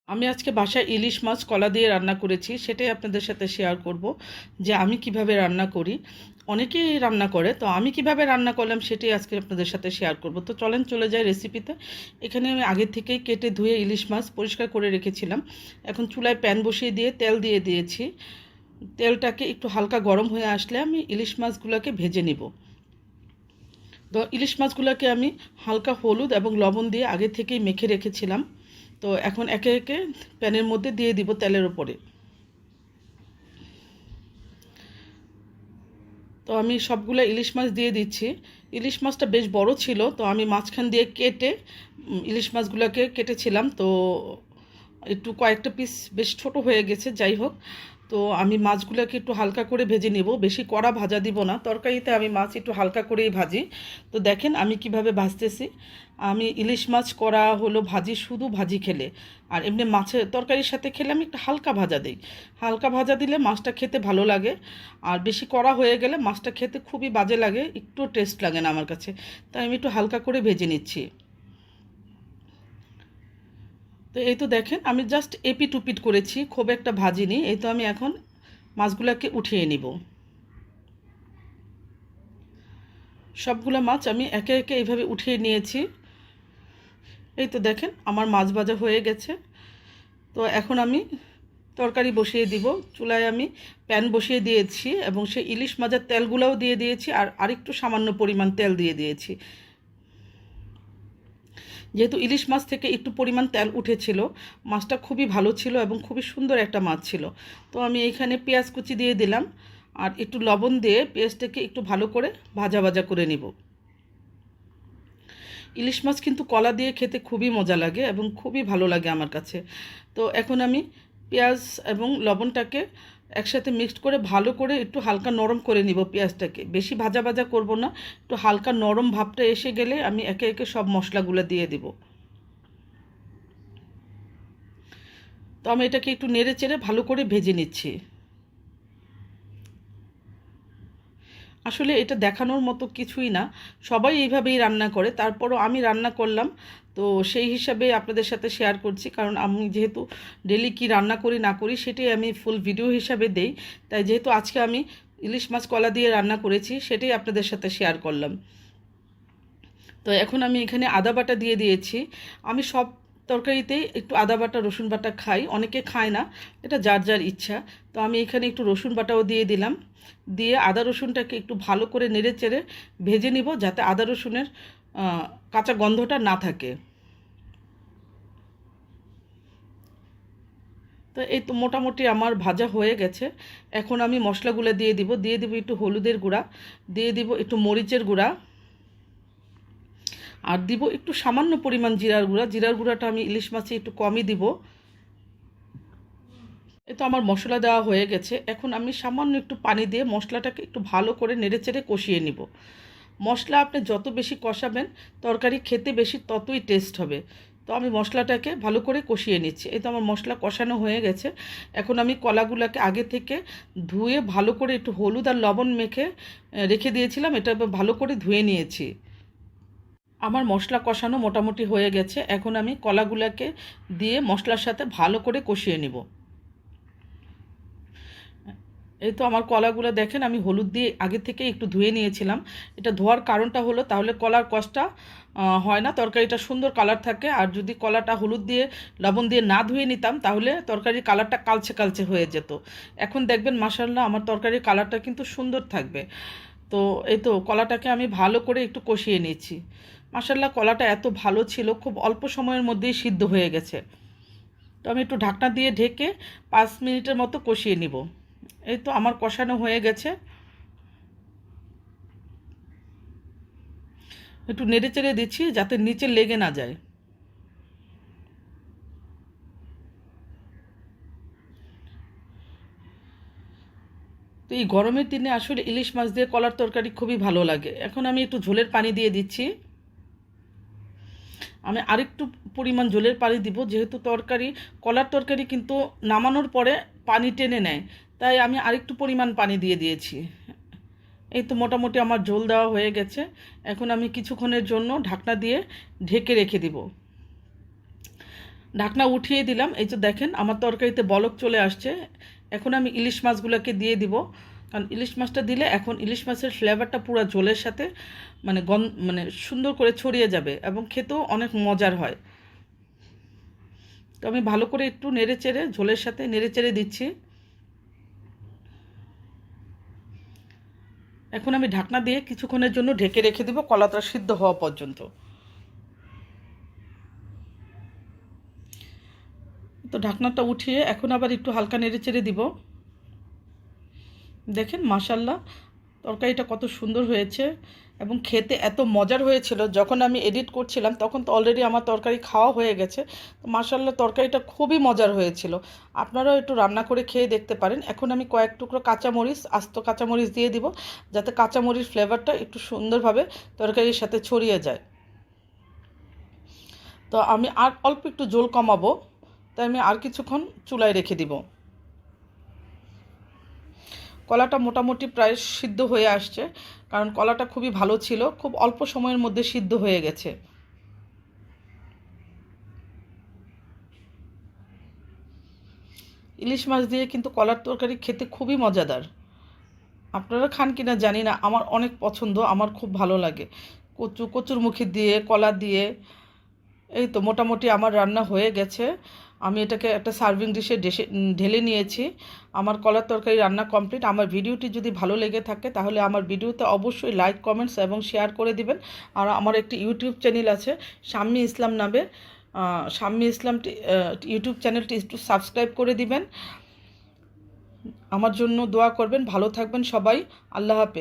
আমি আজকে বাসায় ইলিশ মাছ কলা দিয়ে রান্না করেছি, সেটাই আপনাদের সাথে শেয়ার করব যে আমি কিভাবে রান্না করি। অনেকেই রান্না করে, তো আমি কিভাবে রান্না করলাম সেটাই আজকে আপনাদের সাথে শেয়ার করব। তো চলেন চলে যাই রেসিপিতে। এখানে আমি আগে থেকেই কেটে ধুয়ে ইলিশ মাছ পরিষ্কার করে রেখেছিলাম। এখন চুলায় প্যান বসিয়ে দিয়ে তেল দিয়ে দিয়েছি। তেলটাকে একটু হালকা গরম হয়ে আসলে আমি ইলিশ মাছগুলোকে ভেজে নিব। তো ইলিশ মাছগুলোকে আমি হালকা হলুদ এবং লবণ দিয়ে আগে থেকেই মেখে রেখেছিলাম। তো এখন একে একে প্যানের মধ্যে দিয়ে দিব তেলের উপরে। তো আমি সবগুলো ইলিশ মাছ দিয়ে দিচ্ছি। ইলিশ মাছটা বেশ বড় ছিল, তো আমি মাঝখান দিয়ে কেটে ইলিশ মাছগুলোকে কেটেছিলাম। তো একটু কয়েকটা পিস বেশ ছোট হয়ে গেছে, যাই হোক। তো আমি মাছগুলোকে একটু হালকা করে ভেজে নেব, বেশি কড়া ভাজা দিব না, তরকারিতে আমি মাছ একটু হালকা করেই ভাজি। তো দেখেন আমি কিভাবে ভাজতেছি। আমি ইলিশ মাছ করা হলো ভাজি, শুধু ভাজি খেলে আর এমনি মাছের তরকারির সাথে খেলে আমি একটু হালকা ভাজা দিই। হালকা ভাজা দিলে মাছটা খেতে ভালো লাগে, আর বেশি কড়া হয়ে গেলে মাছটা খেতে খুবই বাজে লাগে, একটু টেস্ট লাগে না আমার কাছে। তাই আমি একটু হালকা করে ভেজে নিচ্ছি। তো এই তো দেখেন আমি জাস্ট এপিট উপিট করেছি, খুব একটা ভাজিনি। এই তো আমি এখন মাছগুলোকে উঠিয়ে নিব। সবগুলো মাছ আমি একে একে এইভাবে উঠিয়ে নিয়েছি। এই তো দেখেন আমার মাছ ভাজা হয়ে গেছে। তো এখন আমি তরকারি বসিয়ে দিব। চুলায় আমি প্যান বসিয়ে দিয়েছি এবং সেই ইলিশ মাছের তেলগুলোও দিয়ে দিয়েছি, আর আরেকটু সামান্য পরিমাণ তেল দিয়ে দিয়েছি। যেহেতু ইলিশ মাছ থেকে একটু পরিমাণ তেল উঠেছিল, মাছটা খুবই ভালো ছিল এবং খুবই সুন্দর একটা মাছ ছিল। তো আমি এইখানে পেঁয়াজ কুচি দিয়ে দিলাম, আর একটু লবণ দিয়ে পেঁয়াজটাকে একটু ভালো করে ভাজা ভাজা করে নিব। ইলিশ মাছ কিন্তু কলা দিয়ে খেতে খুবই মজা লাগে এবং খুবই ভালো লাগে আমার কাছে। তো এখন আমি পেঁয়াজ এবং লবণটাকে একসাথে মিক্সড করে ভালো করে একটু হালকা নরম করে নিব। পেঁয়াজটাকে বেশি ভাজা ভাজা করব না, একটু হালকা নরম ভাবটা এসে গেলে আমি একে একে সব মশলাগুলো দিয়ে দিব। তো আমি এটাকে একটু নেড়ে চেড়ে ভালো করে ভেজে নিচ্ছি। আসলে এটা দেখানোর মতো কিছুই না, সবাই এইভাবেই রান্না করে, তারপরও আমি রান্না করলাম। তো সেই হিসাবে আপনাদের সাথে শেয়ার করছি, কারণ আমি যেহেতু ডেলি কি রান্না করি না করি সেটাই আমি ফুল ভিডিও হিসাবে দেই। তাই যেহেতু আজকে আমি ইলিশ মাছ কলা দিয়ে রান্না করেছি, সেটাই আপনাদের সাথে শেয়ার করলাম। তো এখন আমি এখানে আদা বাটা দিয়ে দিয়েছি। আমি সব তরকারিতেই একটু আদা বাটা রসুন বাটা খাই, অনেকে খায় না, এটা যার যার ইচ্ছা। তো আমি এখানে একটু রসুন বাটাও দিয়ে দিলাম। দিয়ে আদা রসুনটাকে একটু ভালো করে নেড়ে চেড়ে ভেজে নিব, যাতে আদা রসুনের কাঁচা গন্ধটা না থাকে। তো এই তো মোটামুটি আমার ভাজা হয়ে গেছে। এখন আমি মশলাগুলো দিয়ে দিব একটু হলুদের গুঁড়া, দিয়ে দিব একটু মরিচের গুঁড়া, আর দিব একটু সামান্য পরিমাণ জিরার গুঁড়া। জিরার গুঁড়াটা আমি ইলিশ মাছে একটু কমই দিব। এই তো আমার মশলা দেওয়া হয়ে গেছে। এখন আমি সামান্য একটু পানি দিয়ে মশলাটাকে একটু ভালো করে নেড়েচেড়ে কষিয়ে নিব। মশলা আপনি যত বেশি কষাবেন তরকারি খেতে বেশি ততই টেস্ট হবে। তো আমি মশলাটাকে ভালো করে কষিয়ে নিচ্ছি। এই তো আমার মশলা কষানো হয়ে গেছে। এখন আমি কলাগুলোকে আগে থেকে ধুয়ে ভালো করে একটু হলুদ আর লবণ মেখে রেখে দিয়েছিলাম, এটা ভালো করে ধুয়ে নিয়েছি। আমার মশলা কষানো মোটামুটি হয়ে গেছে। এখন আমি কলাগুলোকে দিয়ে মশলার সাথে ভালো করে কষিয়ে নিব। এই তো আমার কলাগুলো দেখেন আমি হলুদ দিয়ে আগে থেকে একটু ধুয়ে নিয়েছিলাম। এটা ধোয়ার কারণটা হলো তাহলে কলার কষটা হয় না, তরকারিটা সুন্দর কালার থাকে। আর যদি কলাটা হলুদ দিয়ে লবণ দিয়ে না ধুয়ে নিতাম তাহলে তরকারির কালারটা কালচে কালচে হয়ে যেত। এখন দেখবেন মাশাআল্লাহ আমার তরকারির কালারটা কিন্তু সুন্দর থাকবে। তো এই তো কলাটাকে আমি ভালো করে একটু কষিয়ে নিয়েছি। মাশাআল্লাহ কলাটা এত ভালো ছিল, খুব অল্প সময়ের মধ্যেই সিদ্ধ হয়ে গেছে। তো আমি একটু ঢাকনা দিয়ে ঢেকে 5 মিনিটের মতো কষিয়ে নিব। এই তো আমার কষানো হয়ে গেছে। একটু নেড়ে চেড়ে দিচ্ছি যাতে নিচে লেগে না যায়। তো এই গরমের দিনে আসলে ইলিশ মাছ দিয়ে কলার তরকারি খুবই ভালো লাগে। এখন আমি একটু ঝোলের পানি দিয়ে দিচ্ছি। আমি আরেকটু পরিমাণ ঝোলের পানি দিব, যেহেতু কলার তরকারি কিন্তু নামানোর পরে পানি টেনে নেয়, তাই আমি আরেকটু পরিমাণ পানি দিয়ে দিয়েছি। এই তো মোটামুটি আমার ঝোল দেওয়া হয়ে গেছে। এখন আমি কিছুক্ষণের জন্য ঢাকনা দিয়ে ঢেকে রেখে দিব। ঢাকনা উঠিয়ে দিলাম। এই যে দেখেন আমার তরকারিতে বলক চলে আসছে। এখন আমি ইলিশ মাছগুলোকে দিয়ে দিব, কারণ ইলিশ মাছটা দিলে এখন ইলিশ মাছের ফ্লেভারটা পুরো ঝোলের সাথে মানে সুন্দর করে ছড়িয়ে যাবে এবং খেতেও অনেক মজার হয়। তো আমি ভালো করে একটু নেড়ে চেড়ে ঝোলের সাথে নেড়ে চেড়ে দিচ্ছি। এখন আমি ঢাকনা দিয়ে কিছুক্ষণের জন্য ঢেকে রেখে দেব কলাটা সিদ্ধ হওয়া পর্যন্ত। তো ঢাকনাটা উঠিয়ে এখন আবার একটু হালকা নেড়ে চেড়ে দিব। দেখেন মাশাল্লাহ তরকারিটা কত সুন্দর হয়েছে এবং খেতে এত মজার হয়েছিল। যখন আমি এডিট করছিলাম তখন তো অলরেডি আমার তরকারি খাওয়া হয়ে গেছে। তো মাশাল্লাহ তরকারিটা খুবই মজার হয়েছিল। আপনারাও একটু রান্না করে খেয়ে দেখতে পারেন। এখন আমি কয়েক টুকরো কাঁচামরিচ, আস্ত কাঁচামরিচ দিয়ে দিব, যাতে কাঁচামরিচ ফ্লেভারটা একটু সুন্দরভাবে তরকারির সাথে ছড়িয়ে যায়। তো আমি আর অল্প একটু ঝোল কমাবো, তাই আমি আর কিছুক্ষণ চুলায় রেখে দিব। কলাটা মোটামুটি প্রায় সিদ্ধ হয়ে আসছে, কারণ কলাটা খুবই ভালো ছিল, খুব অল্প সময়ের মধ্যে সিদ্ধ হয়ে গেছে। ইলিশ মাছ দিয়ে কিন্তু কলার তরকারি খেতে খুবই মজাদার। আপনারা খান কিনা জানি না, আমার অনেক পছন্দ, আমার খুব ভালো লাগে। কচুরমুখী দিয়ে, কলা দিয়ে। এই তো মোটামুটি আমার রান্না হয়ে গেছে। আমি এটাকে একটা সার্ভিং ডিশে ঢেলে নিয়েছি। আমার কলার তরকারি রান্না কমপ্লিট। আমার ভিডিওটি যদি ভালো লেগে থাকে তাহলে আমার ভিডিওতে অবশ্যই লাইক, কমেন্টস এবং শেয়ার করে দিবেন। আর আমার একটি ইউটিউব চ্যানেল আছে শাম্মী ইসলাম নামে, শাম্মী ইসলাম ইউটিউব চ্যানেলটি একটু সাবস্ক্রাইব করে দিবেন। আমার জন্য দোয়া করবেন। ভালো থাকবেন সবাই। আল্লাহ হাফেজ।